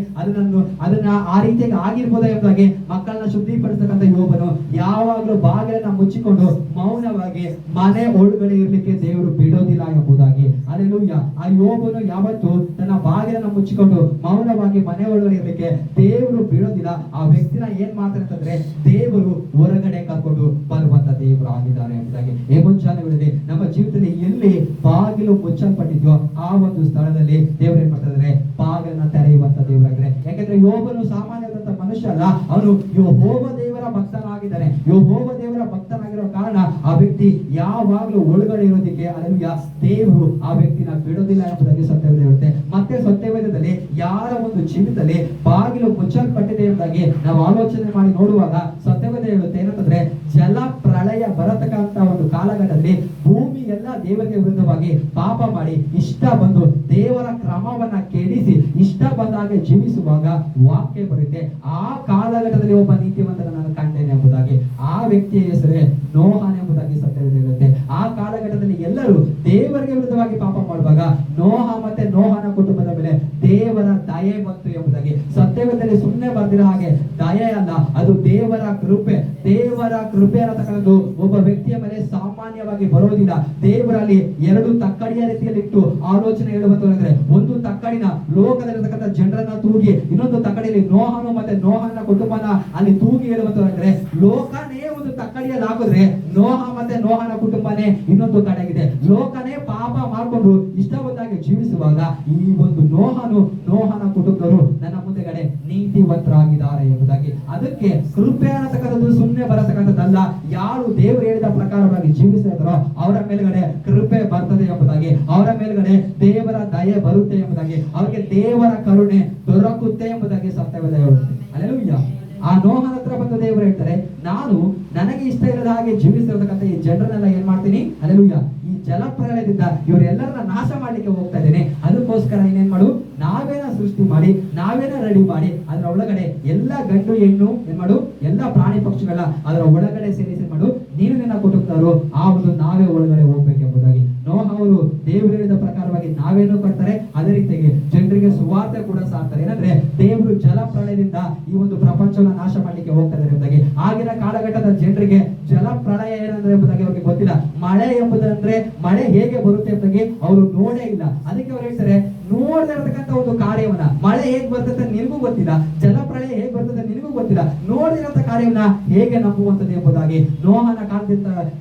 ಅದನ್ನ ಆ ರೀತಿಯಾಗಿ ಆಗಿರ್ಬೋದ ಎಂಬುದಾಗಿ ಮಕ್ಕಳನ್ನ ಶುದ್ಧಿಪಡಿಸ್ತಕ್ಕಂಥ ಯೋಬನು ಯಾವಾಗಲೂ ಬಾಗಿಲನ್ನ ಮುಚ್ಚಿಕೊಂಡು ಮೌನವಾಗಿ ಮನೆ ಒಳಗಡೆ ಇರ್ಲಿಕ್ಕೆ ದೇವರು ಬಿಡೋದಿಲ್ಲ ಎಂಬುದಾಗಿ. ಹಲ್ಲೆಲೂಯಾ. ಆ ಯೋಬನು ಯಾವತ್ತು ತನ್ನ ಬಾಗಿಲನ್ನ ಮುಚ್ಚಿಕೊಂಡು ಮೌನವಾಗಿ ಮನೆ ಒಳಗಡೆ ಇರ್ಲಿಕ್ಕೆ ದೇವರು ಬಿಡೋದಿಲ್ಲ. ಆ ವ್ಯಕ್ತಿನ ಏನ್ ಮಾಡ್ತಾರೆ ಅಂತಂದ್ರೆ ದೇವರು ಹೊರಗಡೆ ಕರ್ಕೊಂಡು ಬರುವಂತ ದೇವರು ಆಗಿದ್ದಾರೆ ಎಂಬುದಾಗಿ. ಮುಂಚಾನೆ ನಮ್ಮ ಜೀವಿತದಲ್ಲಿ ಎಲ್ಲಿ ಬಾಗಿಲು ಮುಚ್ಚಲ್ಪಟ್ಟಿದ್ಯೋ ಆ ಒಂದು ಸ್ಥಳದಲ್ಲಿ ದೇವರು ಏನ್ ಮಾಡ್ತಾರೆ, ಬಾಗಿಲನ್ನ ತೆರೆಯುವಂತ ದೇವರಾಗಿದ್ದಾರೆ. ಯಾಕಂದ್ರೆ ಯೋಬನು ಸಾಮಾನ್ಯವಾದಂತ ಮನುಷ್ಯ ಅಲ್ಲ, ಅವನು ಯೆಹೋವ ದೇವರ ಭಕ್ತನಾಗಿದ್ದಾನೆ. ಯೆಹೋವ ದೇವರ ಭಕ್ತನಾಗಿರೋ ಕಾರಣ ಆ ವ್ಯಕ್ತಿ ಯಾವಾಗಲೂ ಒಳಗಡೆ ಇರೋದಕ್ಕೆ ಹಲ್ಲೆಲೂಯಾ ದೇವರು ಆ ವ್ಯಕ್ತಿನ ಬಿಡೋದಿಲ್ಲ ಎಂಬುದಾಗಿ ಸತ್ಯವೇದ ಹೇಳುತ್ತೆ. ಮತ್ತೆ ಸತ್ಯವೇದದಲ್ಲಿ ಯಾರ ಒಂದು ಜೀವಿತದಲ್ಲಿ ಬಾಗಿಲು ಮುಚ್ಚಲ್ಪಟ್ಟಿದೆ ಎಂಬುದಾಗಿ ನಾವು ಆಲೋಚನೆ ಮಾಡಿ ನೋಡುವಾಗ ಸತ್ಯವೇದ ಹೇಳುತ್ತೆ ಏನಂತಂದ್ರೆ, ಜಲ ಪ್ರಳಯ ಬರತಕ್ಕಂತ ಒಂದು ಕಾಲಘಟ್ಟದಲ್ಲಿ ಭೂಮಿ ಎಲ್ಲ ದೇವರಿಗೆ ವಿರುದ್ಧವಾಗಿ ಪಾಪ ಮಾಡಿ ಇಷ್ಟ ಬಂದು ದೇವರ ಕ್ರಮವನ್ನ ಕೆಡಿಸಿ ಇಷ್ಟ ಬಂದಾಗೆ ಜೀವಿಸುವಾಗ ವಾಕ್ಯ ಬರುತ್ತೆ, ಆ ಕಾಲಘಟ್ಟದಲ್ಲಿ ಒಬ್ಬ ನೀತಿವಂತನ ನಾನು ಕಂಡೇನೆ ಎಂಬುದಾಗಿ. ಆ ವ್ಯಕ್ತಿಯ ಹೆಸರೇ ನೋಹನ್ ಎಂಬುದಾಗಿ ಸತ್ಯವೇದ ಹೇಳುತ್ತೆ. ಆ ಕಾಲಘಟ್ಟದಲ್ಲಿ ಎಲ್ಲರೂ ದೇವರಿಗೆ ವಿರುದ್ಧವಾಗಿ ಪಾಪ ಮಾಡುವಾಗ ನೋಹ ಮತ್ತೆ ನೋಹನ ಕುಟುಂಬದ ಮೇಲೆ ದೇವರ ದಯೆ ಬಂತು ಎಂಬುದಾಗಿ ಸತ್ಯವೇದದಲ್ಲಿ ಸುಮ್ಮನೆ ಬರ್ದಿರೋ ಹಾಗೆ ದಯೆ ಅಲ್ಲ, ಅದು ದೇವರ ಕೃಪೆ. ದೇವರ ಕೃಪೆ ಅನ್ನತಕ್ಕಂಥದ್ದು ಒಬ್ಬ ವ್ಯಕ್ತಿಯ ಮೇಲೆ ಸಾಮಾನ್ಯವಾಗಿ ಬರೋದಿಲ್ಲ. ದೇವರಲ್ಲಿ ಎರಡು ತಕ್ಕಡಿಯ ರೀತಿಯಲ್ಲಿ ಇಟ್ಟು ಆಲೋಚನೆ ಹೇಳುವಂತಂದ್ರೆ, ಒಂದು ತಕ್ಕಡಿನ ಲೋಕದಲ್ಲಿರತಕ್ಕಂಥ ಜನರನ್ನ ತೂಗಿ, ಇನ್ನೊಂದು ತಕ್ಕಡಿಯಲ್ಲಿ ನೋಹನು ಮತ್ತೆ ನೋಹನ ಕುಟುಂಬನ ಅಲ್ಲಿ ತೂಗಿ ಹೇಳುವಂತಂದ್ರೆ, ಲೋಕನೇ ಒಂದು ತಕ್ಕಡಿಯಲ್ಲಿ ಹಾಕಿದ್ರೆ ನೋಹ ಮತ್ತೆ ನೋಹನ ಕುಟುಂಬನೇ ಇನ್ನೊಂದು ಕಡೆಗಿದೆ. ಲೋಕನೇ ಪಾಪ ಮಾಡ್ಕೊಂಡು ಇಷ್ಟ ಬಂದಾಗೆ ಜೀವಿಸುವಾಗ ಈ ಒಂದು ನೋಹನ ಕುಟುಂಬದವರು ನನ್ನ ಮುಂದೆಗಡೆ ನೀತಿವಂತರಾಗಿದ್ದಾರೆ ಎಂಬುದಾಗಿ. ಅದಕ್ಕೆ ಕೃಪೆ ಅನ್ನತಕ್ಕಂಥದ್ದು ಸುಮ್ಮನೆ ಬರತಕ್ಕಂಥದ್ದಲ್ಲ. ಯಾರು ದೇವರು ಹೇಳಿದ ಪ್ರಕಾರವಾಗಿ ಜೀವಿಸಿದ್ರೋ ಅವರ ಮೇಲ್ಗಡೆ ಕೃಪೆ ಬರ್ತದೆ ಎಂಬುದಾಗಿ, ಅವರ ಮೇಲ್ಗಡೆ ದೇವರ ದಯೆ ಬರುತ್ತೆ ಎಂಬುದಾಗಿ, ಅವರಿಗೆ ದೇವರ ಕರುಣೆ ದೊರಕುತ್ತೆ ಎಂಬುದಾಗಿ ಸತ್ಯವೇದ ಹೇಳುತ್ತೆ. ಹಲ್ಲೆಲೂಯಾ. ಆ ನೋಹನ ಹತ್ರ ಬಂದು ದೇವರು ಹೇಳ್ತಾರೆ, ನಾನು ನನಗೆ ಇಷ್ಟ ಇಲ್ಲದ ಹಾಗೆ ಜೀವಿಸಿರತಕ್ಕಂಥ ಈ ಜನರನ್ನೆಲ್ಲ ಏನ್ ಮಾಡ್ತೀನಿ, ಹಲ್ಲೆಲೂಯಾ, ಈ ಜಲಪ್ರಳಯದಿಂದ ಇವರೆಲ್ಲರನ್ನ ನಾಶ ಮಾಡ್ಲಿಕ್ಕೆ ಹೋಗ್ತಾ ಇದ್ದೇನೆ. ಅದಕ್ಕೋಸ್ಕರ ಏನೇನ್ ಮಾಡು, ನಾವೇನ ಸೃಷ್ಟಿ ಮಾಡಿ ನಾವೇನ ರೆಡಿ ಮಾಡಿ ಅದರ ಒಳಗಡೆ ಎಲ್ಲ ಗಂಡು ಹೆಣ್ಣು ಏನ್ ಮಾಡು, ಎಲ್ಲ ಪ್ರಾಣಿ ಪಕ್ಷಿಗಳ ಅದರ ಒಳಗಡೆ ಸೇರಿಸಿ ಮಾಡು, ನೀನು ನಿನ್ನ ಕುಟುಂಬದವರು ಆ ಒಂದು ನಾವೇ ಒಳಗಡೆ ಹೋಗ್ಬೇಕೆಂಬುದಾಗಿ. ನೋಹ ಅವರು ದೇವರು ಹೇಳಿದ ಪ್ರಕಾರವಾಗಿ ನಾವೇನು ಕಟ್ತಾರೆ, ಅದೇ ರೀತಿಯಾಗಿ ಜನರಿಗೆ ಸುವಾರ್ತೆ ಕೂಡ ಸಾರ್ತಾರೆ. ಏನಂದ್ರೆ ದೇವರು ಜಲಪ್ರಳಯದಿಂದ ಈ ಒಂದು ಪ್ರಪಂಚವನ್ನ ನಾಶ ಮಾಡ್ಲಿಕ್ಕೆ ಹೋಗ್ತಾ ಇದ್ದಾರೆ ಎಂಬುದಾಗಿ. ಆಗಿನ ಕಾಲಘಟ್ಟದ ಜನರಿಗೆ ಜಲಪ್ರಳಯ ಏನಂದ್ರೆ ಎಂಬುದಾಗಿ ಅವ್ರಿಗೆ ಗೊತ್ತಿಲ್ಲ. ಮಳೆ ಎಂಬುದಂದ್ರೆ ಮಳೆ ಹೇಗೆ ಬರುತ್ತೆ ಎಂಬುದಾಗಿ ಅವರು ನೋಡೇ ಇಲ್ಲ. ಅದಕ್ಕೆ ಅವ್ರು ಹೇಳ್ತಾರೆ, ನೋಡದೇ ಇರತಕ್ಕಂತ ಒಂದು ಕಾರ್ಯವನ್ನ, ಮಳೆ ಹೇಗ್ ಬರ್ತದೆ ನಿನಗೂ ಗೊತ್ತಿಲ್ಲ, ಜಲಪ್ರಳಯ ಹೇಗ್ ಬರ್ತದೆ ನಿನಗೂ ಗೊತ್ತಿಲ್ಲ, ನೋಡಿರಂತ ಕಾರ್ಯವನ್ನ ಹೇಗೆ ನಂಬುವಂತದ್ದು ಎಂಬುದಾಗಿ ನೋಹನ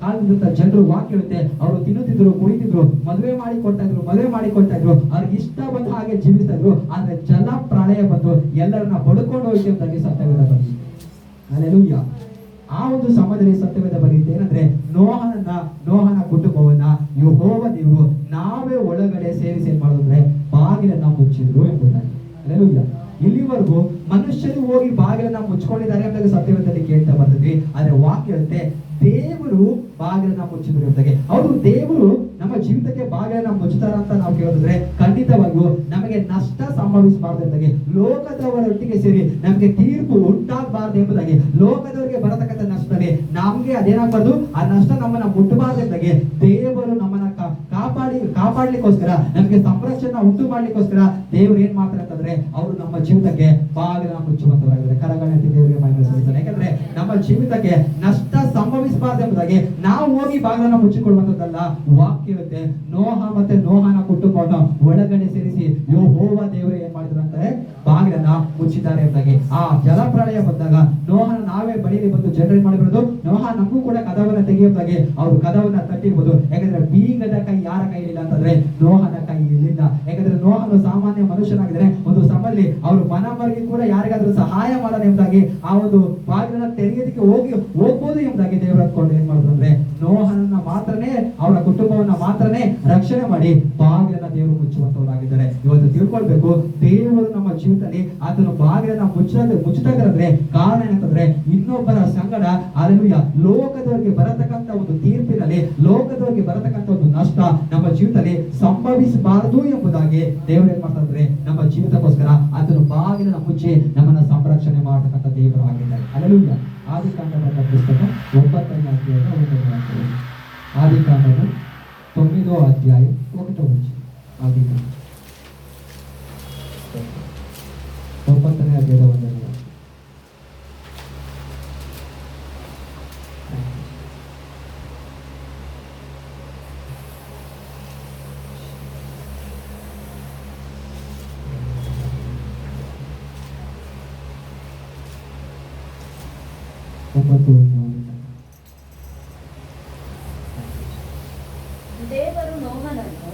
ಕಾಲದಿಂದ ಜನರು ವಾಕ್ಯ ಹೇಳುತ್ತೆ, ಅವರು ತಿನ್ನುತ್ತಿದ್ರು, ಕುಡಿತಿದ್ರು, ಮದುವೆ ಮಾಡಿ ಕೊಡ್ತಾ ಇದ್ರು, ಅವ್ರಿಗೆ ಇಷ್ಟ ಬಂದ ಹಾಗೆ ಜೀವಿಸ್ತಾ ಇದ್ರು. ಆದ್ರೆ ಜಲ ಪ್ರಳಯ ಬಂದು ಎಲ್ಲರನ್ನ ಬಡ್ಕೊಂಡು ಹೋಯ್ತು ಎಂಬುದಾಗಿ ಸತ್ಯವೇದ ಬರೆಯುತ್ತೆ. ಹಲ್ಲೆಲೂಯಾ. ಆ ಒಂದು ಸಮಯದಲ್ಲಿ ಸತ್ಯವೇದ ಬರೆಯುತ್ತೆ ಏನಂದ್ರೆ, ನೋಹನ ಕುಟುಂಬವನ್ನ ಯೆಹೋವ ದೇವರು ನಾವೇ ಒಳಗಡೆ ಸೇರಿಸಿ ಏನ್ ಮಾಡೋದಂದ್ರೆ ಬಾಗಿಲನ್ನ ಮುಚ್ಚಿದ್ರು ಎಂಬುದಾಗಿ. ಹಲ್ಲೆಲೂಯಾ. ಇಲ್ಲಿವರೆಗೂ ಮನುಷ್ಯರು ಹೋಗಿ ಬಾಗಿಲನ್ನ ಮುಚ್ಕೊಂಡಿದ್ದಾರೆ ಎಂಬುದಾಗಿ ಸತ್ಯವೇದದಲ್ಲಿ ಕೇಳ್ತಾ ಬರ್ತಿದ್ವಿ. ಆದ್ರೆ ವಾಕ್ಯ ಹೇಳುತ್ತೆ ದೇವರು ಬಾಗಿಲನ್ನ ಮುಚ್ಚಿದ್ರು ಎಂಬುದಾಗಿ. ಹೌದು, ದೇವರು ನಮ್ಮ ಜೀವಿತಕ್ಕೆ ಬಾಗಿಲನ್ನ ಮುಚ್ಚುತ್ತಾರ ಅಂತ ನಾವು ಕೇಳಿದ್ರೆ ಖಂಡಿತವಾಗಿಯೂ ನಮಗೆ ನಷ್ಟ ಸಂಭವಿಸಬಾರದು ಎಂಬುದಾಗಿ, ಲೋಕದವರೊಟ್ಟಿಗೆ ಸೇರಿ ನಮಗೆ ತೀರ್ಪು ಉಂಟಾಗಬಾರದು ಎಂಬುದಾಗಿ, ಲೋಕದವರಿಗೆ ಬರತಕ್ಕಂಥ ನಷ್ಟದಲ್ಲಿ ನಮ್ಗೆ ಅದೇನಾಗಬಾರ್ದು, ಆ ನಷ್ಟ ನಮ್ಮನ್ನ ಮುಟ್ಟಬಾರದು ಎಂಬುದಾಗಿ ದೇವರು ನಮ್ಮನ್ನ ಕಾಪಾಡ್ಲಿಕ್ಕೋಸ್ಕರ, ನಮಗೆ ಸಂರಕ್ಷಣೆ ಉಂಟು ಮಾಡ್ಲಿಕ್ಕೋಸ್ಕರ ದೇವರು ಏನ್ ಮಾಡ್ತಾರೆ ಅಂತಂದ್ರೆ ಅವರು ನಮ್ಮ ಜೀವಿತಕ್ಕೆ ಬಾಗಿಲನ್ನ ಮುಚ್ಚುವಂತವರಾಗಿದ್ದಾರೆ. ಕರಗಣತಿ ದೇವರಿಗೆ ಮಹಿಮೆ ಸಲ್ಲಿಸ್ತಾರೆ. ಯಾಕಂದ್ರೆ ನಮ್ಮ ಜೀವಿತಕ್ಕೆ ನಷ್ಟ ಸಂಭವಿಸಬಾರದು ಎಂಬುದಾಗಿ ನಾವು ಹೋಗಿ ಬಾಗಿಲನ್ನ ಮುಚ್ಚಿಕೊಳ್ಳುವಂತದ್ದಲ್ಲ. ವಾಕ್ಯ ಇರುತ್ತೆ, ನೋಹ ಮತ್ತೆ ನೋಹನ ಕುಟುಂಬವನ್ನು ಒಳಗಡೆ ಸೇರಿಸಿ ಯೆಹೋವ ದೇವರು ಏನ್ ಮಾಡಿದ್ರು ಅಂತಾರೆ ಬಾಗಿಲನ್ನ ಮುಚ್ಚಿದ್ದಾರೆ ಎಂಬುದಾಗಿ. ಆ ಜಲಪ್ರಳಯ ಬಂದಾಗ ನೋಹನ ನಾವೇ ಬಳಿಯಲ್ಲಿ ಬಂದು ಜನರೇಟ್ ಮಾಡಿರೋದು, ನೋಹ ನಮಗೂ ಕೂಡ ಕದವನ್ನ ತೆಗೆಯುವುದಾಗಿ ಅವರು ಕದವನ್ನ ತಟ್ಟಿರ್ಬೋದು. ಯಾಕಂದ್ರೆ ಬೀಗದ ಕೈ ಯಾರ ಕೈಲಿಲ್ಲ ಅಂತಂದ್ರೆ ನೋಹನ ಕೈ ಇರಲಿಲ್ಲ. ಯಾಕಂದ್ರೆ ನೋಹನು ಸಾಮಾನ್ಯ ಮನುಷ್ಯನಾಗಿದ್ರೆ ಒಂದು ಸಮಯದಲ್ಲಿ ಅವರು ಮನವರಿಗೆ ಕೂಡ ಯಾರಿಗಾದ್ರೂ ಸಹಾಯ ಮಾಡೋಣ ಎಂಬುದಾಗಿ ಆ ಒಂದು ಬಾಗಿಲನ್ನ ತೆರೆಯೋದಕ್ಕೆ ಹೋಗ್ಬೋದು ಎಂಬುದಾಗಿ ದೇವರ ಅಂದ್ಕೊಂಡು ಏನ್ ಮಾಡಿದ್ರು ಅಂದ್ರೆ ನೋಹನನ್ನ ಮಾತ್ರನೇ, ಅವರ ಕುಟುಂಬವನ್ನ ಮಾತ್ರನೇ ರಕ್ಷಣೆ ಮಾಡಿ ಬಾಗಿಲನ್ನ ದೇವರು ಮುಚ್ಚುವಂತವರಾಗಿದ್ದಾರೆ. ಇವತ್ತು ತಿಳ್ಕೊಳ್ಬೇಕು, ದೇವರು ನಮ್ಮ ಜೀವಿತದಲ್ಲಿ ಆತನು ಬಾಗಿಲನ್ನ ಮುಚ್ಚುತ್ತಾದ್ರೆ ಕಾರಣ ಏನಂತಂದ್ರೆ ಇನ್ನೊಬ್ಬರ ಸಂಗಡ, ಹಲ್ಲೆಲೂಯಾ, ಲೋಕದವರಿಗೆ ಬರತಕ್ಕಂತ ಒಂದು ತೀರ್ಪಿನಲ್ಲಿ, ಲೋಕದವರಿಗೆ ಬರತಕ್ಕಂತ ಒಂದು ನಷ್ಟ ನಮ್ಮ ಜೀವಿತದಲ್ಲಿ ಸಂಭವಿಸಬಾರದು ಎಂಬುದಾಗಿ ದೇವರು ಏನ್ ಮಾಡ್ತಾರೆ, ನಮ್ಮ ಜೀವಿತಕ್ಕೋಸ್ಕರ ಆತನು ಬಾಗಿಲನ್ನ ಮುಚ್ಚಿ ನಮ್ಮನ್ನ ಸಂರಕ್ಷಣೆ ಮಾಡತಕ್ಕಂಥ ದೇವರು ಆಗಿದ್ದಾರೆ. ಹಲ್ಲೆಲೂಯಾ. ಆದಿಕಾಂಡದ ಪುಸ್ತಕ 9ನೇ ಅಧ್ಯಾಯದ 1ನೇ ವಾಕ್ಯ. ಆದಿಕಾಂಡದ 9ನೇ ಅಧ್ಯಾಯ 1ನೇ ವಚನ. ಆದಿಕಾಂಡ 9ನೇ ಅಧ್ಯಾಯದ 1ನೇ ವಾಕ್ಯ. ದೇವರು ನೋಹನನ್ನು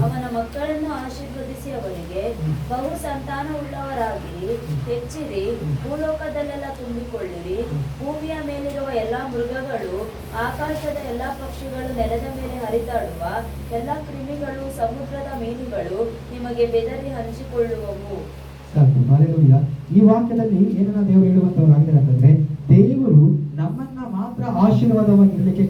ಅವನ ಮಕ್ಕಳನ್ನು ಆಶೀರ್ವದಿಸಿ ಅವನಿಗೆ ಬಹು ಸಂತಾನವುಳ್ಳವರಾಗಿರಿ, ಹೆಚ್ಚಿರಿ, ಭೂಲೋಕದಲ್ಲೆಲ್ಲ ತುಂಬಿಕೊಳ್ಳಿರಿ, ಭೂಮಿಯ ಮೇಲಿರುವ ಎಲ್ಲಾ ಮೃಗಗಳು, ಆಕಾಶದ ಎಲ್ಲಾ ಪಕ್ಷಿಗಳು, ನೆಲದ ಮೇಲೆ ಹರಿದಾಡುವ ಎಲ್ಲಾ ಕ್ರಿಮಿಗಳು, ಸಮುದ್ರದ ಮೀನುಗಳು ನಿಮಗೆ ಬೆದರಿ ಹಂಚಿಕೊಳ್ಳುವವು. ಈ ವಾಕ್ಯದಲ್ಲಿ ಏನನ್ನ ದೇವರು ಹೇಳುವಂತವರಾಗಿದ್ದಾರೆ ಅಂತಂದ್ರೆ, ದೇವರು ನಮ್ಮನ್ನ ಮಾತ್ರ ಆಶೀರ್ವಾದವಾಗಿರ್ಲಿಕ್ಕೆ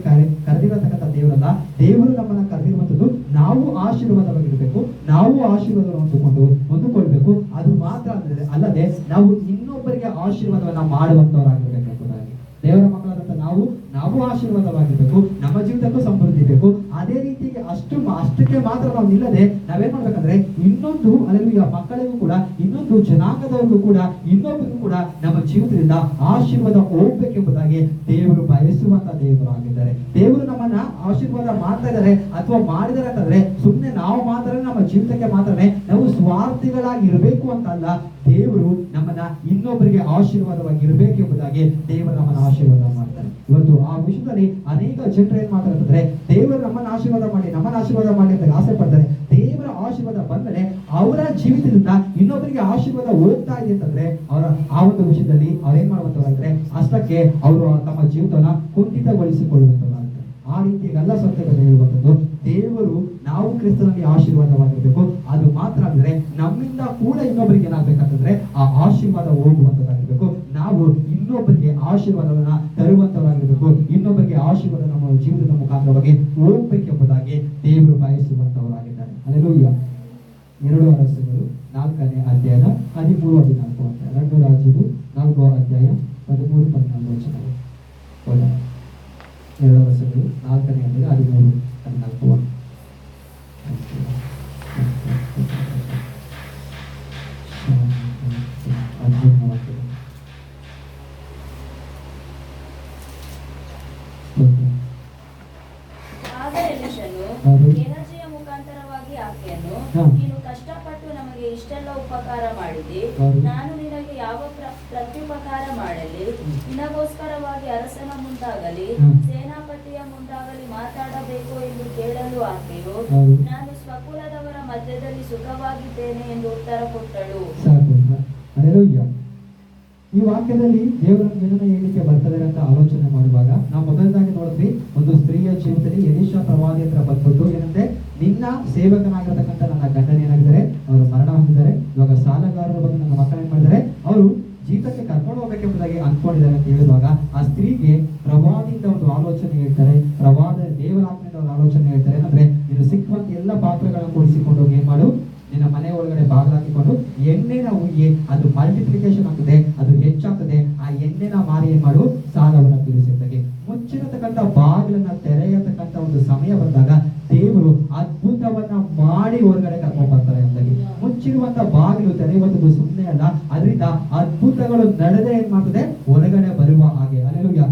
ಕರೆದಿರತಕ್ಕಂಥ ದೇವರಲ್ಲ, ದೇವರು ನಮ್ಮನ್ನ ಕರೆದಿರುವಂತದ್ದು ನಾವು ಆಶೀರ್ವಾದವಾಗಿರ್ಬೇಕು, ನಾವು ಆಶೀರ್ವಾದವನ್ನು ಹೊಂದಿಕೊಳ್ಬೇಕು. ಅದು ಮಾತ್ರ ಅಲ್ಲದೆ ನಾವು ಇನ್ನೊಬ್ಬರಿಗೆ ಆಶೀರ್ವಾದವನ್ನ ಮಾಡುವಂತವರಾಗಿರ್ಬೇಕು ಎಂಬುದಾಗಿ. ದೇವರ ಮಕ್ಕಳಾದಂತ ನಾವು ಆಶೀರ್ವಾದವಾಗಿರ್ಬೇಕು, ನಮ್ಮ ಜೀವಿತಕ್ಕೂ ಸಮೃದ್ಧಿ ಬೇಕು. ಅದೇ ರೀತಿಗೆ ಅಷ್ಟಕ್ಕೆ ಮಾತ್ರ ನಾವು ನಿಲ್ಲದೆ ನಾವೇನ್ ಮಾಡ್ಬೇಕಂದ್ರೆ ಇನ್ನೊಂದು, ಹಲ್ಲೆಲೂಯಾ, ಮಕ್ಕಳಿಗೂ ಕೂಡ, ಇನ್ನೊಂದು ಜನಾಂಗದವರಿಗೂ ಕೂಡ, ಇನ್ನೊಬ್ಬರಿಗೂ ಕೂಡ ನಮ್ಮ ಜೀವಿತದಿಂದ ಆಶೀರ್ವಾದ ಹೋಗ್ಬೇಕೆಂಬುದಾಗಿ ದೇವರು ಬಯಸುವಂತ ದೇವರು ಆಗಿದ್ದಾರೆ. ದೇವರು ನಮ್ಮನ್ನ ಆಶೀರ್ವಾದ ಮಾಡ್ತಾ ಇದ್ದಾರೆ ಅಥವಾ ಮಾಡಿದಾರೆ ಅಂತಂದ್ರೆ ಸುಮ್ಮನೆ ನಾವು ಮಾತ್ರ ನಮ್ಮ ಜೀವಿತಕ್ಕೆ ಮಾತ್ರನೇ ನಾವು ಸ್ವಾರ್ಥಿಗಳಾಗಿ ಇರಬೇಕು ಅಂತ ಅಲ್ಲ, ದೇವರು ನಮ್ಮನ್ನ ಇನ್ನೊಬ್ಬರಿಗೆ ಆಶೀರ್ವಾದವಾಗಿ ಇರಬೇಕೆಂಬುದಾಗಿ ದೇವರು ನಮ್ಮನ್ನ ಆಶೀರ್ವಾದ ಮಾಡ್ತಾರೆ. ಇವತ್ತು ಆ ವಿಷಯದಲ್ಲಿ ಅನೇಕ ಜನರು ಏನ್ ಮಾತಾಡ್ತಾರೆ, ದೇವರು ನಮ್ಮನ್ನ ಆಶೀರ್ವಾದ ಮಾಡಿ ಅಂತ ಆಸೆ ಪಡ್ತಾರೆ. ದೇವರ ಆಶೀರ್ವಾದ ಬಂದರೆ ಅವರ ಜೀವಿತದಿಂದ ಇನ್ನೊಬ್ಬರಿಗೆ ಆಶೀರ್ವಾದ ಹೋಗ್ತಾ ಇದೆ ಅಂತಂದ್ರೆ ಅವರ ಆ ಒಂದು ವಿಷಯದಲ್ಲಿ ಅವ್ರೇನ್ ಮಾಡುವಂತವ್ರಾದ್ರೆ ಅಷ್ಟಕ್ಕೆ ಅವರು ತಮ್ಮ ಜೀವಿತವನ್ನ ಕುಂಠಿತಗೊಳಿಸಿಕೊಳ್ಳುವಂತವ್ರಾಗ್ತಾರೆ. ಆ ರೀತಿಯಾಗೆಲ್ಲ ಸತ್ಯಗಳು ಹೇಳುವಂಥದ್ದು, ದೇವರು ನಾವು ಕ್ರಿಸ್ತನಲ್ಲಿ ಆಶೀರ್ವಾದವಾಗಿರ್ಬೇಕು. ಅದು ಮಾತ್ರ ಅಂದ್ರೆ ನಮ್ಮಿಂದ ಕೂಡ ಇನ್ನೊಬ್ಬರಿಗೆ ಏನಾಗ್ಬೇಕಂತಂದ್ರೆ ಆ ಆಶೀರ್ವಾದ ಹೋಗುವಂತದ್ದಾಗಿರ್ಬೇಕು. ನಾವು ಇನ್ನೊಬ್ಬರಿಗೆ ಆಶೀರ್ವಾದವನ್ನ ತರುವಂತವರಾಗಿರ್ಬೇಕು. ಇನ್ನೊಬ್ಬರಿಗೆ ಆಶೀರ್ವಾದ ನಮ್ಮ ಜೀವಿತದ ಮುಖಾಂತರವಾಗಿ ಹೋಗ್ಬೇಕೆಂಬುದಾಗಿ ದೇವರು ಬಯಸುವಂತವರಾಗಿದ್ದಾರೆ. ಹಲ್ಲೆಲೂಯಾ. 2 ಅರಸುಗಳು 4ನೇ ಅಧ್ಯಾಯದ 13-14 ಅಂತ. 2 ರಾಜರು 4ನೇ ಅಧ್ಯಾಯ 13-14 ವಚನಗಳು. 2 ಅರಸುಗಳು 4ನೇ ಅಧ್ಯಾಯ 13-14. ಆದರೆ ಹೌದು. ಗೆಹಜಿಯ ಮುಖಾಂತರವಾಗಿ ಆಕೆಯನ್ನು, ಹಾ. ನೀನು ಕಷ್ಟಪಟ್ಟು ನಮಗೆ ಇಷ್ಟೆಲ್ಲ ಉಪಕಾರ ಮಾಡಿದಿ, ಹೌದು. ನಾನು ನಿನಗೆ ಯಾವ ಪ್ರತ್ಯುಪಕಾರ ಮಾಡಲಿ? ನಿನಗೋಸ್ಕರವಾಗಿ ಅರಸನ ಮುಂದಾಗಲಿ ಹ್ಮ್. ಸೇನಾಪತಿಯ ಮುಂದಾಗಲಿ ಮಾತಾಡಬೇಕು ಎಂದು ಕೇಳಲು ಆಕೆಯು, ಹೌದು. ನಾನು ಸ್ವಕುಲದವರ ಮಧ್ಯದಲ್ಲಿ ಸುಖವಾಗಿದ್ದೇನೆ ಎಂದು ಉತ್ತರ ಕೊಟ್ಟಳು. ಸಾಕು. ಹಲ್ಲೆಲೂಯಾ. ಈ ವಾಕ್ಯದಲ್ಲಿ ದೇವರು ಏನನ್ನ ಹೇಳಿಕೆ ಬರ್ತದೆ ಅಂತ ಆಲೋಚನೆ ಮಾಡುವಾಗ ನಾವು ಮೊದಲದಾಗಿ ನೋಡಿದ್ವಿ, ಒಂದು ಸ್ತ್ರೀಯ ಜೀವಿತದಲ್ಲಿ ಎಲೀಷಾ ಪ್ರವಾದಿ ಹತ್ರ ಬಂದ್ಬಿಟ್ಟು ಏನಂದ್ರೆ, ನಿನ್ನ ಸೇವಕನಾಗಿರತಕ್ಕಂಥ ನನ್ನ ಗಂಡನ ಏನಾಗಿದ್ದಾರೆ, ಅವರು ಮರಣ ಹೊಂದಿದ್ದಾರೆ. ಇವಾಗ ಸಾಲಗಾರರು ಬಂದು ನನ್ನ ಮಕ್ಕಳು ಏನ್ ಮಾಡಿದ್ದಾರೆ, ಅವರು ಜೀತಕ್ಕೆ ಕರ್ಕೊಂಡು ಹೋಗ್ಬೇಕೆಂಬುದಾಗಿ ಅನ್ಕೊಂಡಿದ್ದಾರೆ ಅಂತ ಹೇಳುವಾಗ ಆ ಸ್ತ್ರೀಗೆ ಪ್ರವಾದಿಯಿಂದ ಒಂದು ಆಲೋಚನೆ ಹೇಳ್ತಾರೆ, ದೇವರಾತ್ಮದಿಂದ ಒಂದು ಆಲೋಚನೆ ಹೇಳ್ತಾರೆ. ಏನಂದ್ರೆ, ನೀನು ಸಿಕ್ಕುವಂತ ಎಲ್ಲ ಪಾತ್ರೆಗಳನ್ನು ಕೂಡಿಸಿಕೊಂಡು ಹೋಗಿ ಏನ್ ಮಾಡು, ನಿನ್ನ ಮನೆ ಒಳಗಡೆ ಬಾಗಿಲಾಕಿಕೊಂಡು ಎಣ್ಣೆನ ಉಯ್ಯಿ, ಅದು ಮಲ್ಟಿಪ್ಲಿಕೇಶನ್ ಆಗ್ತದೆ, ಅದು ಹೆಚ್ಚಾಗ್ತದೆ. ಆ ಎಣ್ಣೆನ ಮಾರಿ ಏನ್ ಮಾಡು, ಸಾಲವನ್ನ ತೀರಿಸಿರ್ತದೆ. ಮುಚ್ಚಿರತಕ್ಕಂಥ ಬಾಗಿಲನ್ನ ತೆರೆಯತಕ್ಕಂಥ ಒಂದು ಸಮಯ ಬಂದಾಗ ದೇವರು ಅದ್ಭುತವನ್ನ ಮಾಡಿ ಹೊರಗಡೆ ಕರ್ಕೊಂಡು ಬರ್ತಾರೆ ಅಂತಾಗಿ. ಮುಚ್ಚಿರುವಂತ ಬಾಗಿಲು ತೆರೆಯುವಂಥದ್ದು ಸುಮ್ಮನೆ ಅಲ್ಲ, ಅದರಿಂದ ಅದ್ಭುತಗಳು ನಡೆದೇ ಏನ್ ಮಾಡ್ತದೆ, ಹೊರಗಡೆ ಬರುವ ಹಾಗೆ. ಅಲ್ಲೆಲೂಯಾ.